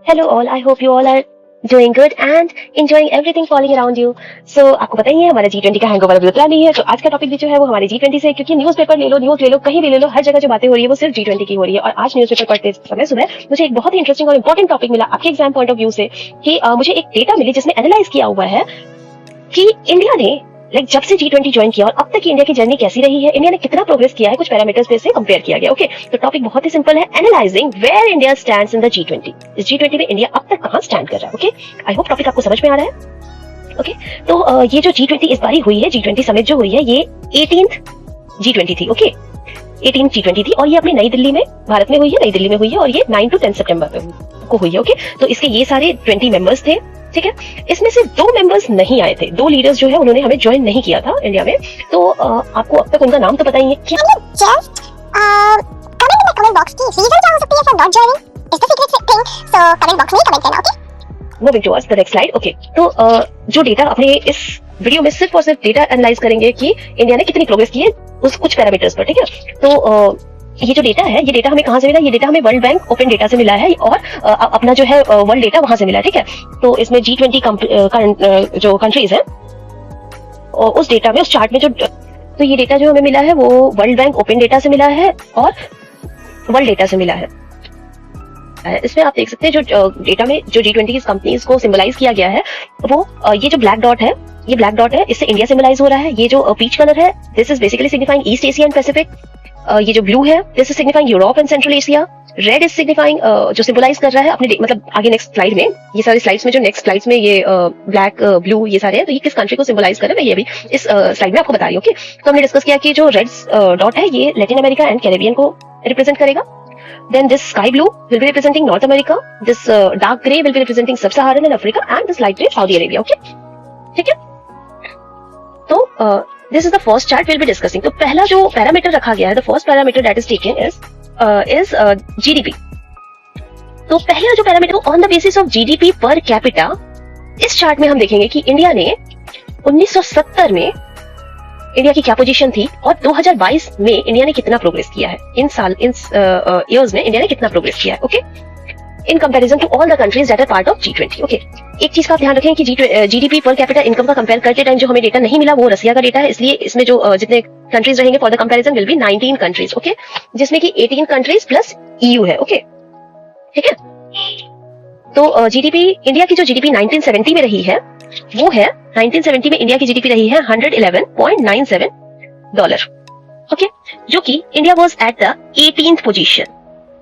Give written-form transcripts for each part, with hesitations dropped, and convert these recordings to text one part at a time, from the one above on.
Hello all, I hope you all are doing good and enjoying everything falling around you. So आपको पता ही है हमारा G20 का hangover अभी उतरा नहीं है, तो आज का टॉपिक भी जो है वो हमारे G20 से, क्योंकि न्यूज़पेपर ले लो, न्यूज़ ले लो, कहीं भी ले लो, हर जगह जो बातें हो रही है वो सिर्फ G20 की हो रही है। और आज न्यूज़पेपर पढ़ते समय सुबह मुझे एक बहुत ही इंटरेस्टिंग और इंपॉर्टेंट टॉपिक मिला आपके एग्जाम पॉइंट ऑफ व्यू से, कि मुझे एक डेटा मिली जिसमें एनालाइज किया हुआ है कि इंडिया ने जब से G20 ज्वाइन किया और अब तक की इंडिया की जर्नी कैसी रही है, इंडिया ने कितना प्रोग्रेस किया है, कुछ पैरामीटर्स पे से कंपेयर किया गया। ओके, तो टॉपिक बहुत ही सिंपल है, analysing where India stands in the G20। इस G20 में इंडिया अब तक कहां स्टैंड कर रहा है। ओके, आई होप टॉपिक आपको समझ में आ रहा है। ओके, तो ये जो G20 इस बारी हुई है, G20 समिट जो हुई है, ये 18th G20 थी। ओके, 18th G20 थी और ये अपनी नई दिल्ली में, भारत में हुई है, नई दिल्ली में हुई है और ये 9 to 10 सितंबर को हुई है। ओके, तो इसके ये सारे 20 मेंबर्स थे, ठीक है। इसमें से 2 मेंबर्स नहीं आए थे, 2 लीडर्स जो है उन्होंने हमें ज्वाइन नहीं किया था इंडिया में। तो आपको अब तक उनका नाम तो पता ही है क्या? कमेंट बॉक्स की रीजन क्या हो सकती है for not joining, is the secret thing, so comment box में कमेंट करना। Okay, moving towards the next slide. Okay, तो जो डेटा अपने इस वीडियो में सिर्फ और सिर्फ डेटा एनालाइज करेंगे कि इंडिया ने कितनी प्रोग्रेस की है उस कुछ पैरामीटर्स पर, ठीक है। तो ये जो डेटा है, ये डेटा हमें कहां से मिला? ये डेटा हमें वर्ल्ड बैंक ओपन डेटा से मिला है और अपना जो है वर्ल्ड डेटा वहां से मिला है, ठीक है। तो इसमें G20 जो कंट्रीज है और उस डेटा में, उस चार्ट में जो, तो ये डेटा जो हमें मिला है वो वर्ल्ड बैंक ओपन डेटा से मिला है और वर्ल्ड डेटा से मिला है। इसमें आप देख सकते हैं जो डेटा में जो G20 कंपनीज को सिंबलाइज किया गया है, वो ये जो ब्लैक डॉट है, ये ब्लैक डॉट है, इससे इंडिया सिंबलाइज हो रहा है। ये जो पीच कलर है, this is basically signifying east Asia and Pacific. ये जो ब्लू है, this is signifying Europe and central Asia. Red is signifying जो सिंबलाइज कर रहा है अपने, मतलब आगे नेक्स्ट स्लाइड में, ये सारे स्लाइड्स में, जो नेक्स्ट स्लाइड्स में ये ब्लैक ब्लू ये सारे हैं, तो ये किस कंट्री को सिंबलाइज कर रहा है, मैं ये भी इस स्लाइड में आपको बता रही हूँ। ओके, तो हमने डिस्कस किया कि जो रेड डॉट है ये लैटिन अमेरिका एंड कैरेबियन को रिप्रेजेंट करेगा। Then this sky blue will be representing North America. This dark grey will be representing Sub-Saharan and Africa, and this light grey Saudi Arabia. Okay, ठीक है। तो this is the first chart we'll be discussing. तो पहला जो parameter रखा गया है, the first parameter that is taken is GDP. तो पहला जो parameter on the basis of GDP per capita, इस चार्ट में हम देखेंगे कि इंडिया ने 1970 में इंडिया की क्या पोजीशन थी और 2022 में इंडिया ने कितना प्रोग्रेस किया है। इन इयर्स में इंडिया ने कितना प्रोग्रेस किया है। Okay, in comparison to all the countries that are part of G20। Okay, एक चीज का आप ध्यान रखें कि GDP पर कैपिटा इनकम का कंपेयर करते टाइम जो हमें डेटा नहीं मिला वो रसिया का डेटा है, इसलिए इसमें जो जितने कंट्रीज रहेंगे for the comparison will be 19 countries. Okay, जिसमें कि 18 कंट्रीज प्लस EU है। ओके, ठीक है। तो GDP, इंडिया की जो GDP 1970 में रही है वो है, 1970 में इंडिया की GDP रही है $111.97। ओके, जो कि India was at the 18th position.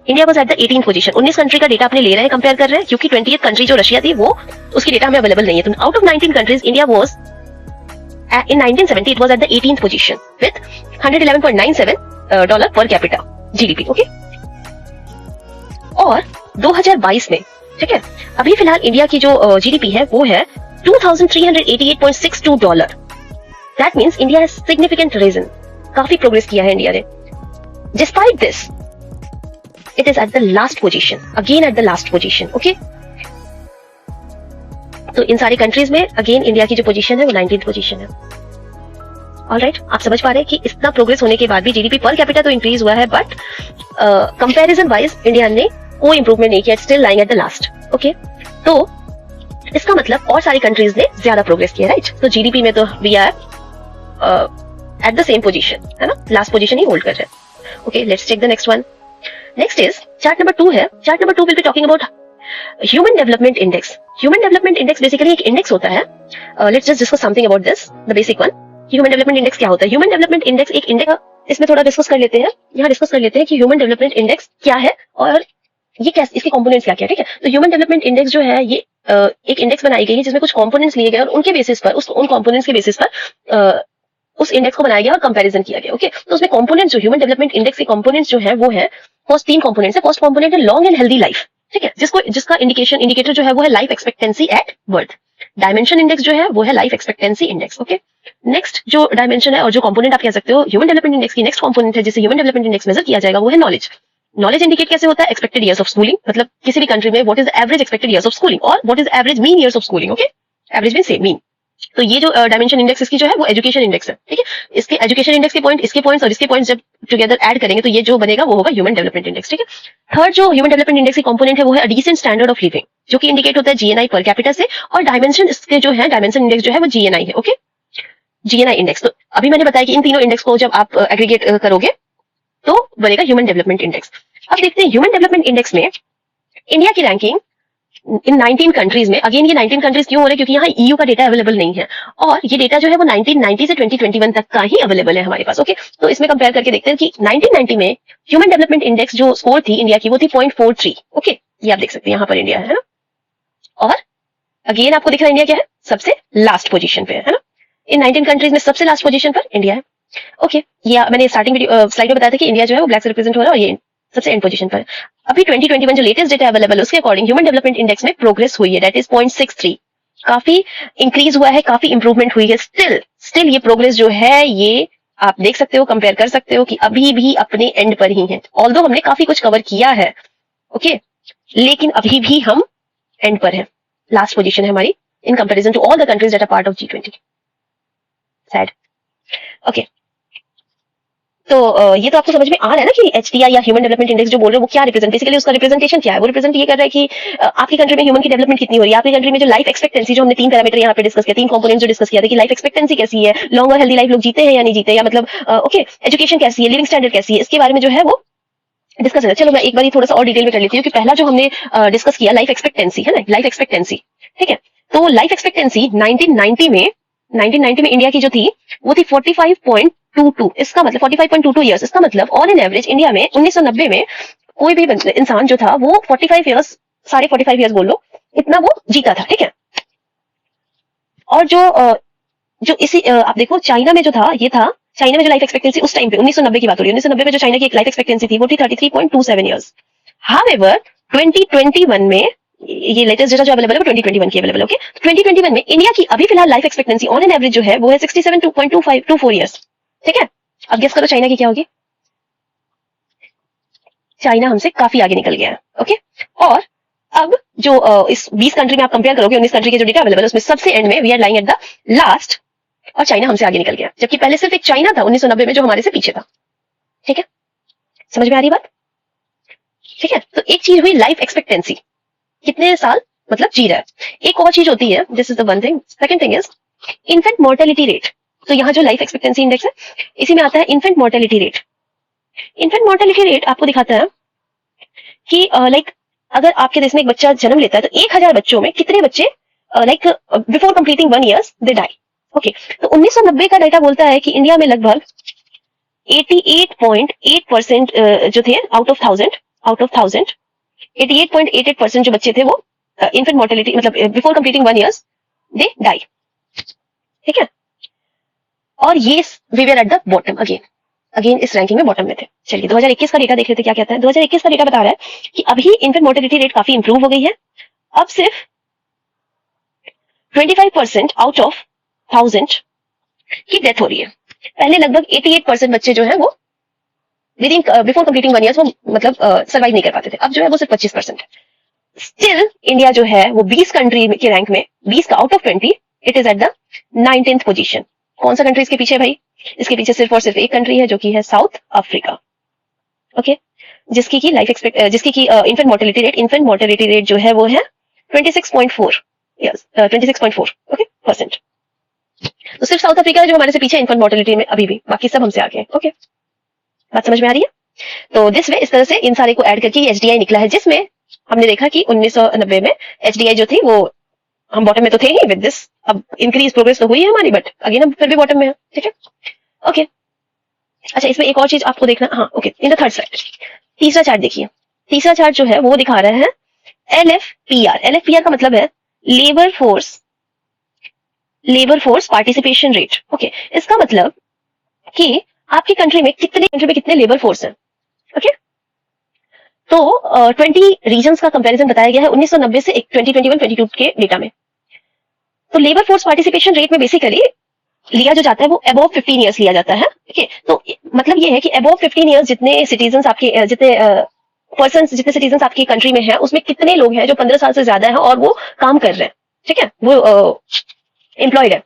India was at the 18th position. 19 country का डेटा अपने ले रहे हैं, कंपेयर कर रहे हैं, क्योंकि 20th कंट्री जो रशिया थी वो, उसकी डेटा हमें अवेलेबल नहीं है। तो out of 19 countries India was in 1970 it was at the 18th position with $111.97 per capita GDP। Okay, और 2022 में, ठीक है, अभी फिलहाल इंडिया की जो GDP है वो है $2,388.62। That means India has significant reason, काफी प्रोग्रेस किया है इंडिया ने। Despite this it is at the last position, again at the last position. Okay, तो इन सारी कंट्रीज में अगेन इंडिया की जो पोजीशन है वो 19th पोजीशन है। ऑलराइट, आप समझ पा रहे हैं कि इतना प्रोग्रेस होने के बाद भी GDP पर कैपिटा तो इंक्रीज हुआ है, बट कंपैरिजन वाइज इंडिया ने कोई इंप्रूवमेंट नहीं किया, still lying at the last. Okay, तो इसका मतलब और सारी कंट्रीज ने ज्यादा प्रोग्रेस किया, राइट। तो GDP में तो we are at the same position, है ना, लास्ट पोजीशन ही होल्ड कर रहे हैं। Okay, let's take the next one. Next is chart number 2 है। Chart number 2 will be talking about human development index. Human development index basically एक index होता है। Let's just discuss something about this, the basic one. Human development index क्या होता है? Human development index एक index, इसमें थोड़ा डिस्कस कर लेते हैं, यहाँ डिस्कस कर लेते हैं कि ह्यूमन डेवलपमेंट इंडेक्स क्या है और ये कैसे, इसके कंपोनेंट्स क्या क्या, ठीक है। तो ह्यूमन डेवलपमेंट इंडेक्स जो है ये एक इंडेक्स बनाई गई है जिसमें कुछ कंपोनेंट्स लिए गए और उनके बेसिस पर, उन कंपोनेंट्स के बेसिस पर उस इंडेक्स को बनाया गया और कंपैरिजन किया गया। ओके, तो उसमें कंपोनेंट्स, जो ह्यूमन डेवलपमेंट इंडेक्स के कंपोनेंट्स जो है वो है, फर्स्ट 3 कंपोनेंट्स है। फर्स्ट कंपोनेंट है लॉन्ग एंड हेल्दी लाइफ, ठीक है, जिसका इंडिकेटर जो है वो है life expectancy at birth. Dimension index जो है वो है life expectancy index. Okay, next जो डायमेंशन है और जो कंपोनेंट आप कह सकते हो ह्यूमन डेवलपमेंट इंडेक्स की नेक्स्ट कंपोनेंट है जिसे ह्यूमन डेवलपमेंट इंडेक्स मेजर किया जाएगा, वो है नॉलेज। नॉलेज इंडिकेट कैसे होता है? एक्सपेक्टेड इयर्स ऑफ स्कूलिंग, मतलब किसी भी कंट्री में what is the average expected years of schooling और what is average mean years of schooling. Okay, average mean same, mean तो ये जो डायमेंशन इंडेक्स इसकी जो है वो एजुकेशन इंडेक्स है, ठीक है। इसके एजुकेशन इंडेक्स के पॉइंट, इसके पॉइंट्स और इसके पॉइंट्स जब टुगेदर ऐड करेंगे तो ये जो बनेगा वो होगा ह्यूमन डेवलपमेंट इंडेक्स, ठीक है। थर्ड जो ह्यूमन डेवलपमेंट इंडेक्स की कंपोनेंट है वो है डिसेंट स्टैंडर्ड ऑफ लिविंग, जो कि इंडिकेट होता है जीएनआई पर कैपिटा से, और डायमेंशन इसके जो है डायमेंशन इंडेक्स जो है वो जीएनआई है, ओके, जीएनआई इंडेक्स। तो अभी मैंने बताया कि इन तीनों इंडेक्स को जब आप एग्रीगेट करोगे तो बनेगा ह्यूमन डेवलपमेंट इंडेक्स। अब देखते हैं ह्यूमन डेवलपमेंट इंडेक्स में इंडिया की रैंकिंग इन 19 कंट्रीज में। अगेन ये 19 कंट्रीज क्यों हो रहे हैं, क्योंकि यहाँ ईयू का डेटा अवेलेबल नहीं है, और ये डेटा जो है वो 1990 से 2021 तक का ही अवेलेबल है हमारे पास, ओके। तो इसमें कंपेयर करके देखते हैं कि 1990 में ह्यूमन डेवलपमेंट इंडेक्स जो स्कोर थी इंडिया की वो थी 0.43, ओके, ये आप देख सकते हैं यहाँ पर इंडिया है ना। और अगेन आपको दिख रहा है इंडिया क्या है, सबसे लास्ट पोजीशन पे है ना। इन 19 कंट्रीज में सबसे लास्ट पोजीशन पर इंडिया है, ओके। ये मैंने स्टार्टिंग स्लाइड में बताया था कि इंडिया जो है वो ब्लैक से रिप्रेजेंट हो रहा है और ये सबसे एंड पोजीशन पर है। अभी 2021 जो लेटेस्ट डेटा अवेलेबल है उसके अकॉर्डिंग ह्यूमन डेवलपमेंट इंडेक्स में प्रोग्रेस हुई है, दैट इज 0.63, काफी इंक्रीज हुआ है, काफी इंप्रूवमेंट हुई है। स्टिल ये प्रोग्रेस जो है ये आप देख सकते हो, कंपेयर कर सकते हो कि अभी भी अपने एंड पर ही है। ऑल्दो हमने काफी कुछ कवर किया है, ओके, लेकिन अभी भी हम एंड पर है, लास्ट पोजीशन है हमारी in comparison to all the countries that are part of G20। Sad, okay. तो ये तो आपको समझ में आ रहा है ना कि एचडीआई या ह्यूमन डेवलपमेंट इंडेक्स जो बोल रहे हैं वो क्या रिप्रेजेंट, बेसिकली उसका रिप्रेजेंटेशन क्या है। वो रिप्रेजेंट ये कर रहा है कि आपकी कंट्री में ह्यूमन की डेवलपमेंट कितनी हो रही है, आपकी कंट्री में जो लाइफ एक्सपेक्टेंसी, जो हमने 3 पैरामीटर यहाँ पे डिस्कस किया, 3 कंपोनेंट जो डिस्कस किया था कि लाइफ एक्सपेक्टेंसी कैसी है, लॉन्ग और हेल्दी लाइफ लोग जीते हैं या नहीं जीते, या मतलब ओके, एजुकेशन कैसी है, लिविंग स्टैंडर्ड कैसी है, इसके बारे में जो है वो डिस्कस है। चलो मैं एक बार थोड़ा सा और डिटेल में कर लेती हूँ कि पहला जो हमने डिस्कस किया लाइफ एक्सपेक्टेंसी है ना, लाइफ एक्सपेक्टेंसी, ठीक है। तो लाइफ एक्सपेक्टेंसी 1990 में इंडिया की जो थी वो थी 45.22, इसका मतलब 45.22 ईयर्स। इसका मतलब ऑन एन एवरेज इंडिया में 1990 में कोई भी इंसान जो था वो 45 ईयर्स, 45.5 ईयर्स बोल लो, इतना वो जीता था, ठीक है। और जो इसी आप देखो चाइना में जो था, ये था चाइना में जो लाइफ एक्सपेक्टेंसी उस टाइम पे 1990 की बात हो रही है, 1990 में जो चाइना की एक लाइफ एक्सपेक्टेंसी थी वो थी 33.27 ईयर्स। हाउएवर 2021 में ये लेटेस्ट डेटा जो अवेलेबल है वो 2021 की अवेलेबल, ओके। 2021 में इंडिया की अभी फिलहाल life expectancy on an average जो है वो है 67.24 ईयर्स, ठीक है। अब गेस करो चाइना की क्या होगी। चाइना हमसे काफी आगे निकल गया है, ओके। और अब जो इस 20 कंट्री में आप कंपेयर करोगे, 19 कंट्री के जो डेटा अवेलेबल है उसमें सबसे एंड में we are lying at the last, और चाइना हमसे आगे निकल गया, जबकि पहले सिर्फ एक चाइना था 1990 में जो हमारे से पीछे था, ठीक है। समझ में आ रही बात, ठीक है। तो एक चीज हुई लाइफ एक्सपेक्टेंसी, कितने साल मतलब जी रहा है। एक और चीज होती है, this is the one thing, second thing is infant mortality rate. तो यहाँ जो लाइफ एक्सपेक्टेंसी इंडेक्स है इसी में आता है infant mortality rate. Infant mortality rate आपको दिखाता है कि लाइक अगर आपके देश में एक बच्चा जन्म लेता है तो 1000 बच्चों में कितने बच्चे like before completing 1 year they die, okay. तो 1990 का डाटा बोलता है कि इंडिया में लगभग 88.8% जो थे आउट ऑफ थाउजेंड 88.88% जो बच्चे थे वो इन्फेंट मोर्टेलिटी मतलब before completing 1 year they die, ठीक है। और ये we were at the bottom again इस रैंकिंग में बॉटम में थे। चलिए 2021 का डेटा देख लेते क्या कहता है। 2021 का डेटा बता रहा है कि अभी इन्फेंट मोर्टेलिटी रेट काफी इंप्रूव हो गई है। अब सिर्फ 25% आउट ऑफ 1000 की डेथ हो रही है। पहले लगभग 88% बच्चे जो है वो with in before completing 1 year वो मतलब सर्वाइव नहीं कर पाते थे। अब जो है वो सिर्फ 25%। स्टिल इंडिया जो है वो 20 कंट्री के रैंक में 20 का out of 20 it is at the 19th position. कौन सा कंट्री इसके पीछे भाई? इसके पीछे सिर्फ और सिर्फ एक कंट्री है जो कि है साउथ अफ्रीका, ओके, जिसकी की लाइफ एक्सपेक्ट जिसकी की इन्फेंट मोर्टेलिटी रेट जो है वो है 26.4 यस 26.4 ओके परसेंट। तो सिर्फ साउथ अफ्रीका है जो हमारे से पीछे इन्फेंट मोर्टेलिटी में अभी भी, बाकी सब हमसे आगे, ओके। बात समझ में आ रही है? तो दिस वे इस तरह से इन सारे को ऐड करके एचडीआई निकला है, जिसमें हमने देखा कि 1990 में एचडीआई जो थी वो हम बॉटम में तो थे ही, विद दिस अब इंक्रीज प्रोग्रेस तो हुई है हमारी, बट अगेन हम फिर भी बॉटम में है, ठीक है, ओके। अच्छा इसमें एक और चीज आपको देखना, हाँ okay, in the third side तीसरा चार्ट देखिए। तीसरा चार्ट जो है वो दिखा रहा है एलएफपीआर का मतलब है labour force participation rate, okay. इसका मतलब कि आपकी कंट्री में कितने लेबर फोर्स हैं, ओके। तो 20 रीजन्स का कंपैरिजन बताया गया है 1990 से 2021-22 के डेटा में। तो लेबर फोर्स पार्टिसिपेशन रेट में बेसिकली लिया जो जाता है वो अबव 15 इयर्स लिया जाता है, ठीक है। तो मतलब ये है कि अबव 15 इयर्स जितने सिटीजन्स आपके जितने सिटीजन्स आपकी कंट्री में है उसमें कितने लोग हैं जो 15 साल से ज्यादा है और वो काम कर रहे हैं, ठीक है, वो एम्प्लॉयड है,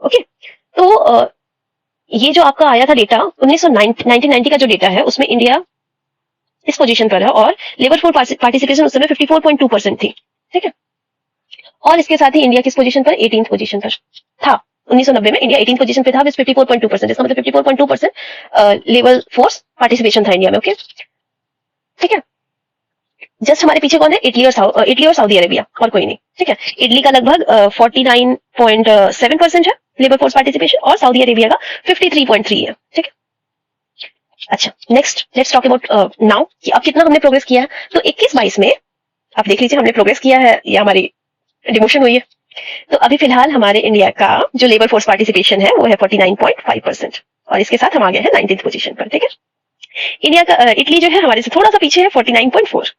ओके, तो ये जो आपका आया था डेटा 1990 का जो डेटा है उसमें इंडिया इस पोजीशन पर है और लेबर फोर्स पार्टिसिपेशन उस समय 54.2% थी, ठीक है। और इसके साथ ही इंडिया किस पोजीशन पर, 18th पोजीशन पर था। 1990 में इंडिया 18th पोजीशन पे था विद 54.2%, इसका मतलब 54.2% लेबर फोर्स पार्टिसिपेशन था इंडिया में, ओके, ठीक है। जस्ट हमारे पीछे कौन है, इटली और सऊदी अरेबिया, और कोई नहीं, ठीक है। इटली का लगभग 49.7% है लेबर फोर्स पार्टिसिपेशन और सऊदी अरेबिया का 53.3 है, ठीक है। अच्छा, next let's talk about now कि अब कितना हमने प्रोग्रेस किया है। तो 21-22 में आप देख लीजिए हमने प्रोग्रेस किया है या हमारी डिमोशन हुई है। तो अभी फिलहाल हमारे इंडिया का जो लेबर फोर्स पार्टिसिपेशन है वो है 49.5% और इसके साथ हम आ गए हैं 19th पोजीशन पर, ठीक है। इंडिया का इटली जो है हमारे से थोड़ा सा पीछे है 49.4,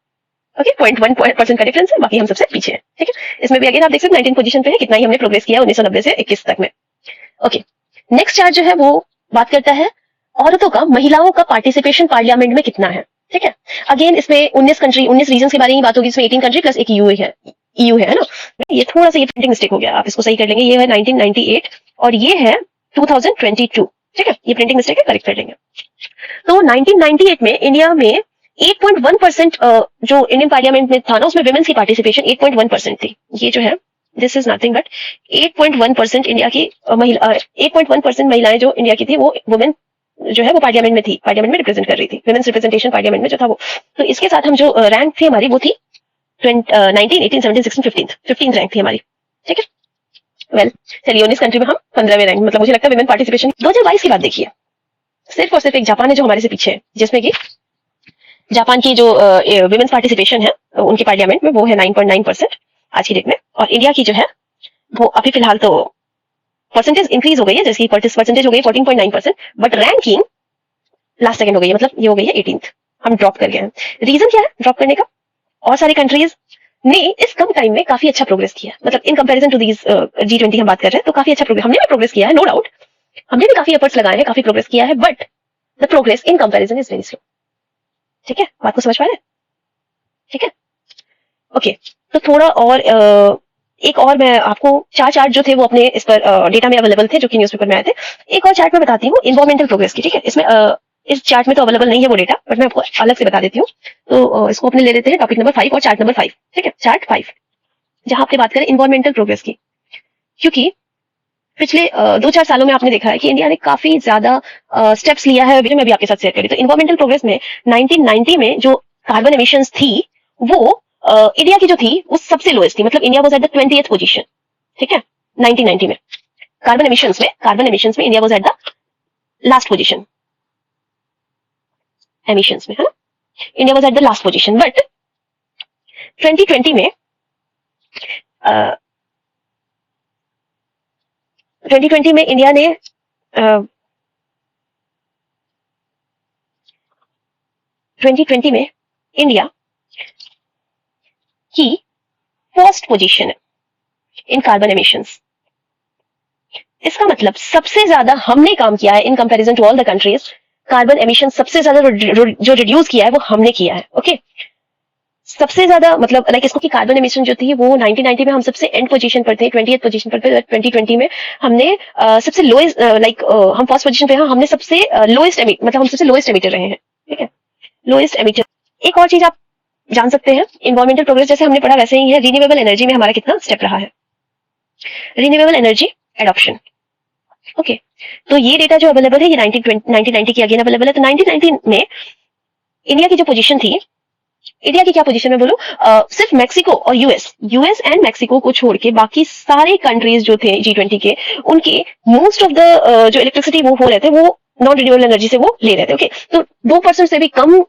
ओके, 0.1% का डिफरेंस है, बाकी हम सबसे पीछे हैं, ठीक है। इसमें भी अगेन आप देख सकते हैं 19 पोजीशन पे है, कितना ही हमने प्रोग्रेस किया 1990 से 21 तक में, ओके। नेक्स्ट चार्ट जो है वो बात करता है औरतों का, महिलाओं का पार्टिसिपेशन पार्लियामेंट में कितना है, ठीक है। अगेन इसमें 19 रीजन के बारे में बात होगी, इसमें 18 कंट्री प्लस एक EU है ना। ये थोड़ा सा ये प्रिंटिंग मिस्टेक हो गया, आप इसको सही कर लेंगे। ये है 1998 और ये है 2022, ठीक है। ये प्रिंटिंग मिस्टेक है, करेक्ट कर लेंगे। तो 1998 में इंडिया में 8.1% जो इंडियन पार्लियामेंट में था ना उसमें वुमेन्स की पार्टिसिपेशन 8.1% थी। ये जो है this is nothing but 8.1% India की 8.1% महिलाएं जो इंडिया की थी वो वुमेन जो है वो पार्लियामेंट में थी, पार्लियामेंट में रिप्रेजेंट कर रही थी, वुमेन्स रिप्रेजेंटेशन पार्लियामेंट में जो था वो। तो इसके साथ हम जो रैंक थी हमारी वो थी 19, 18, 17, 16, 15th रैंक थी हमारी, ठीक है। वेल चलिए 19 कंट्री में हम 15वें रैंक, मतलब मुझे लगता है वुमेन पार्टिसिपेशन। 2022 की बात देखिए, सिर्फ और सिर्फ एक जापान है जो हमारे से पीछे है, जिसमें कि जापान की जो वुमेन्स पार्टिसिपेशन है उनके पार्लियामेंट में वो है 9.9% आज की डेट में। और इंडिया की जो है वो अभी फिलहाल तो परसेंटेज इंक्रीज हो गई है, जैसे परसेंटेज हो गई 14.9%, बट रैंकिंग लास्ट सेकंड हो गई है, मतलब ये हो गई है 18th, हम ड्रॉप कर गए हैं। रीजन क्या है ड्रॉप करने का, और सारी कंट्रीज ने इस कम टाइम में काफी अच्छा प्रोग्रेस किया, मतलब इन कंपैरिजन टू दीज G20 हम बात कर रहे हैं तो काफी अच्छा प्रोग्रेस, हमने भी प्रोग्रेस किया है, नो डाउट, हमने भी काफी एफर्ट्स लगाए हैं, काफी प्रोग्रेस किया है, but the progress in comparison is very slow, ठीक है। बात को समझ पा रहे हैं, ठीक है, ओके। तो थोड़ा और एक और मैं आपको चार्ट जो थे वो अपने इस पर डेटा में अवेलेबल थे जो कि न्यूज़पेपर में आए थे। एक और चार्ट मैं बताती हूँ इन्वायरमेंटल प्रोग्रेस की, ठीक है। इसमें इस चार्ट में तो अवेलेबल नहीं है वो डेटा, बट मैं आपको अलग से बता देती हूँ। तो इसको अपने ले लेते हैं टॉपिक नंबर 5 और चार्ट नंबर 5, ठीक है। चार्ट 5 जहां आपने बात करें इन्वायरमेंटल प्रोग्रेस की, क्योंकि पिछले 2-4 सालों में आपने देखा है कि इंडिया ने काफी ज्यादा स्टेप्स लिया है, जो मैं भी आपके साथ शेयर करी। तो इन्वायरमेंटल प्रोग्रेस में 1990 में जो कार्बन एमिशंस थी वो इंडिया की जो थी वो सबसे लोएस्ट थी, मतलब India was at the 20th position, ठीक है। 1990 में कार्बन एमिशंस में India was at the last position, emissions में, है ना, India was at the last position. But 2020 में 2020 में इंडिया ने 2020 में इंडिया की फर्स्ट पोजीशन है इन कार्बन एमिशंस। इसका मतलब सबसे ज्यादा हमने काम किया है in comparison to all the countries, carbon emission सबसे ज्यादा जो रिड्यूस किया है वो हमने किया है, ओके। सबसे ज्यादा मतलब लाइक इसको कि कार्बन एमिशन जो थी वो 1990 में हम सबसे एंड पोजीशन पर थे, 20th पोजीशन पर थे। 2020 में हमने सबसे लोएस्ट हम फर्स्ट पोजीशन पे हैं, हमने सबसे लोएस्ट मतलब हम सबसे लोएस्ट एमिटर रहे हैं, ठीक है, लोएस्ट एमिटर। एक और चीज आप जान सकते हैं इन्वायरमेंटल प्रोग्रेस जैसे हमने पढ़ा वैसे ही है, रिन्यूएबल एनर्जी में हमारा कितना स्टेप रहा है, रिन्यूएबल एनर्जी एडॉप्शन, ओके। तो ये डेटा जो अवेलेबल है ये 1990 की अगेन अवेलेबल है। तो 1990 में इंडिया की जो पोजीशन थी, इंडिया की क्या पोजीशन में बोलो, सिर्फ मैक्सिको और यूएस एंड मैक्सिको को छोड़ के बाकी सारे कंट्रीज जो थे G20 के, उनके मोस्ट ऑफ द जो इलेक्ट्रिसिटी वो हो रहे थे वो नॉन रिन्यूएबल एनर्जी से वो ले रहे थे, ओके। तो 2% से भी कम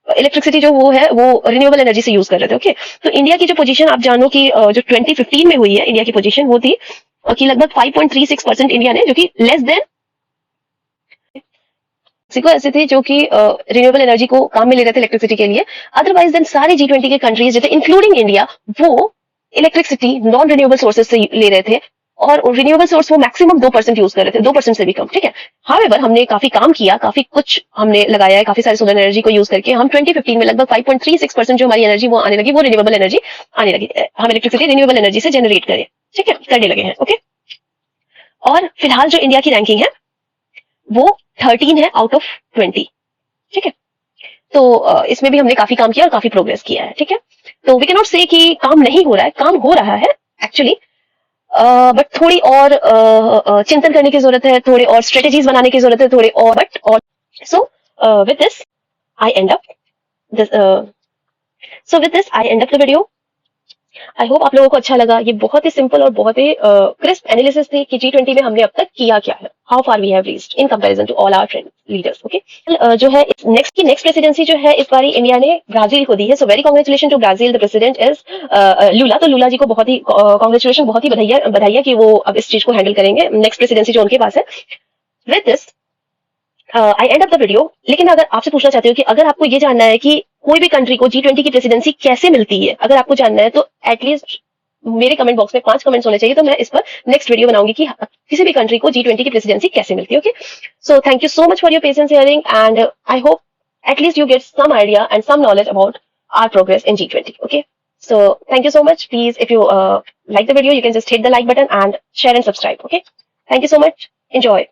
इलेक्ट्रिसिटी जो वो है वो रिन्यूएबल एनर्जी से यूज कर रहे थे, ओके। तो इंडिया की जो पोजीशन आप जानो कि जो 2015 में हुई है इंडिया की पोजीशन वो थी कि लगभग 5.36% इंडिया ने, जो कि लेस देन मैक्सिको ऐसे थे जो कि रिन्यूएबल एनर्जी को काम में ले रहे थे इलेक्ट्रिसिटी के लिए। अदरवाइज देन सारे G20 के कंट्रीज जो थे इंक्लूडिंग इंडिया वो इलेक्ट्रिसिटी नॉन रिन्यूएबल सोर्सेज से ले रहे थे और रिन्यूएबल सोर्स वो मैक्सिमम 2% यूज कर रहे थे, 2% से भी कम, ठीक है। हाउएवर हमने काफी काम किया, काफी कुछ हमने लगाया है, काफी सारे सोलर एनर्जी को यूज करके हम 2015 में लगभग 5.36% जो हमारी एनर्जी वो आने लगी, वो रिन्यूएबल एनर्जी आने लगी, हम इलेक्ट्रिसिटी रिन्यूएबल एनर्जी से जनरेट करें, ठीक है, करने लगे हैं, ओके। और फिलहाल जो इंडिया की रैंकिंग है वो 13 है आउट ऑफ 20। ठीक है, तो इसमें भी हमने काफी काम किया और काफी प्रोग्रेस किया है। ठीक है, तो वी कैन नॉट से कि काम नहीं हो रहा है, काम हो रहा है एक्चुअली, बट थोड़ी और चिंतन करने की जरूरत है, थोड़े और स्ट्रेटेजीज बनाने की जरूरत है, थोड़े और बट और so with this I and up this the video. I hope आप लोगों को अच्छा लगा। ये बहुत ही सिंपल और बहुत ही क्रिस्प एनालिसिस थी कि G20 में हमने अब तक किया क्या है, how far we have reached in comparison to all our friend leaders. Okay, जो है नेक्स्ट प्रेसिडेंसी जो है इस बारी इंडिया ने ब्राजील को दी है। So very congratulation to Brazil, the president is Lula. तो लूला जी को बहुत ही कांग्रेचुलेशन, बहुत ही बधाई कि वो अब इस चीज को हैंडल करेंगे, नेक्स्ट प्रेसिडेंसी जो उनके पास है। With this I and up the video. लेकिन अगर आपसे पूछना चाहती हूँ कि अगर आपको ये जानना है कि कोई भी कंट्री को G20 की प्रेसिडेंसी कैसे मिलती है, अगर आपको जानना है तो एटलीस्ट मेरे कमेंट बॉक्स में 5 कमेंट्स होने चाहिए, तो मैं इस पर नेक्स्ट वीडियो बनाऊंगी कि किसी भी कंट्री को G20 की प्रेसिडेंसी कैसे मिलती है। Okay, so thank you so much for your patience hearing and I hope at least you get some idea and some knowledge about our progress in G20. Okay, so thank you so much. Please, if you like the video, you can just hit the like button and share and subscribe. Okay, thank you so much. Enjoy.